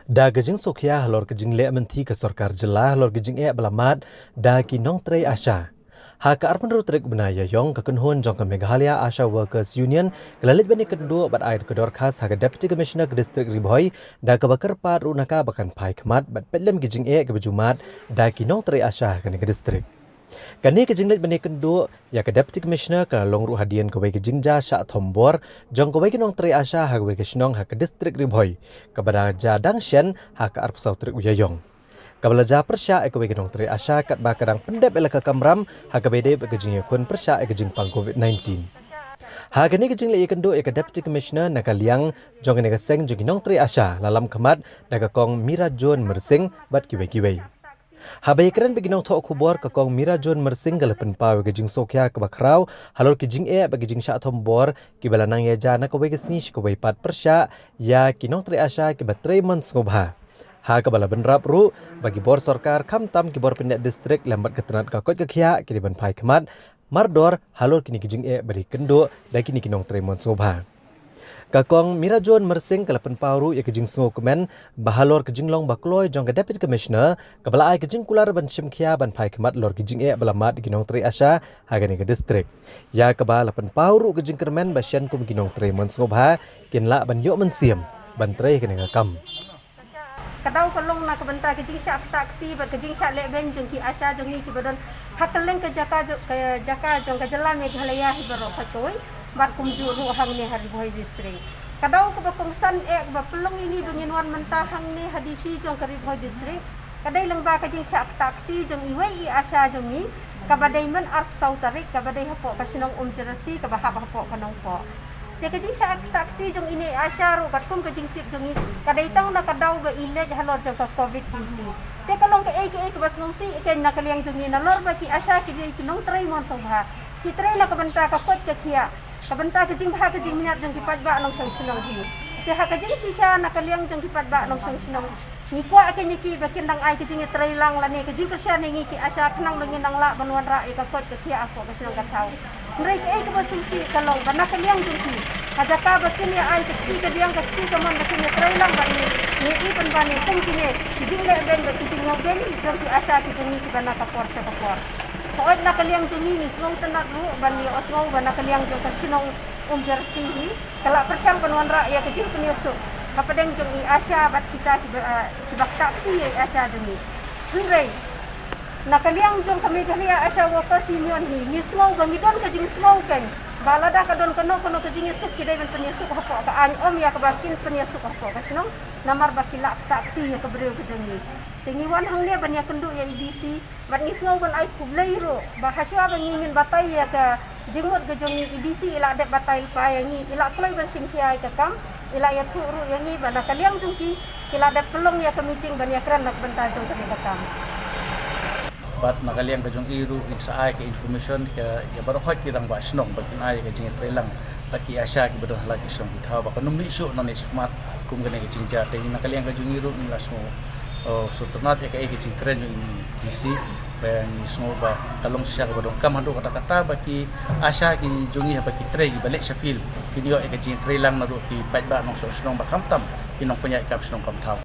Da gajing sokya halor gajing le menti ke sorkar jelah halor gajing belamat da kinong trei asha. Ha ka arpan rutrek benaya yong kekenhun jong ke Meghalaya Asha Workers Union kelalit bani kedua bat air kedor khas ha Deputy Commissioner ke Distrik Riboy da ke bakar pat runaka bakan pai kemat bat petlem gajing ke bejumat da kinong trei asha ke distrik. Kani kejinglet bani kendo ya ke Deputy Commissioner ke long ru hadian ke wei kejingja sya thombor jong ke wei kinong tri asya ha wei kesnong ha ke distrik Riboy ke baraja dangshen ha ke arp sautrik uyayong. Ke belaja persya ke wei kinong tri asya kat ba kadang pendep elaka kamram ha ke bede kejing kun persya kejing pang COVID-19. Ha kani kejing le kendo ke Deputy Commissioner nakaliang jong ne keseng jong kinong tri asya lalam kemat daga kong Mira John Mersing bat kiwei-kiwei. Habai keren beginong thok kubor ke kong Mira John Mersing galepen pawe gejing sokya ke bakrau halor kijing bagijing sya thombor ki balanang ya jana ke wege sni ke wei pat persya ya kinong tri asya ke batrei mon ngobha ha ke bala benrap ru bagi bor sarkar kam tam ki bor pendak distrik lambat ketenat ka kot ke khia ki ban pai kemat mardor halor kini kijing bari kendo da kini kinong tri mon ngobha. Kakong Mira John Mersing kalapan pauru ya kejing sungo kemen bahalor kejing long bakloy jong ke Deputy Commissioner kebala ai kejing kular ban simkhia ban pai kemat lor kejing belamat ginong tri asya hagani ke distrik ya kebala lapan pauru kejing kermen basyan kum ginong tri mon ngobha kinla ban yok mensiam ban tri kene ngakam kadau kalong na kabanta kejing syak takti bar kejing syak leben jong ki asya jong ni ki badan hakeleng ke jaka jong ke jelam Meghalaya hibaro patoi bar kumju ru hang ne hari boy distrik kadau ke bakongsan ba pelong ini benginuan mentah hang ne hadisi jong ke boy distrik kadai lang ba kajing syak takti jong iwei asya jong ni kabadai men arf sautarik kabadai hapo kasinong jerasi kabahap hapo kanong po te kajing syak takti jong ini asya ru kat kum kajing tip jong ni kadai tang na kadau ba ilej halor jong ka COVID-19 te kalong ke ke basngsi ke nakaliang jong ni nalor ba ki asya ki kinong trai mon sobha ki trai la kabanta ka kot ke khia kabanta kejing bah kejing minyak jong kipat ba nong sang sinong hi te ha kejing sisa nakaliang jong kipat ba nong sang sinong ni kwa ke niki bakin dang ai kejing trailang la ne kejing persya ne ngi ki asya kenang bengin dang la banwan ra ka kot ke khia aso ka sinong ka thau mrei ke basungsi kalong ba nakaliang jong ki haja ka bakin ya ai ke diang ke ka man bakin trailang ba ni ipon ba ni kum kine kejing le ben ba kejing ngoben jong ki asya kejing ni ki bana ka por sa por Hoat nakaliang juni ni semua tenak ru bani osmau bana kaliang jong kasinong jersey ni kala persyang penuan ra ya kecil peniusuk kapadeng jong i asya bat kita kibakta pi asya demi unrei nakaliang jong kami Meghalaya Asha Workers Union ni semua bangidon kajing semua kan balada kadon kono kajing suk kidai ban peniusuk hapo ka an om ya kabakin peniusuk hapo kasinong namar bakila takti ya kebreu kejong ni Tingiwan hang dia banyak kenduk ya IDC, bat ngisngau ban ai kublai ro, bahasya ban ngimin batai ya ke jengmut ke jong IDC ila adat batai pa yang ni, ila klai ban simkiai ke kam, ila ya thuru yang ni ban kaliang jongki, ila adat pelong ya ke meeting ban ya kran nak benta jong ke kam. Bat nakaliang ke jong iru iksa ai ke information ke ya baru khot kirang ba snong bakin ai ke jing trelang baki asya ki bedon lagi song kita ba kanum ni su non sikmat kum gene ke jingja te nakaliang ke jong iru ni lasmo so ternat ya kayak kecil keren yang DC dan semua bah kalong siya ka badong kam hando kata-kata baki asya ki jungi baki tray balik Sheffield kini yo kecil tray lang na do ki pat ba nong so snong ba kamtam kinong punya ikap snong kam tau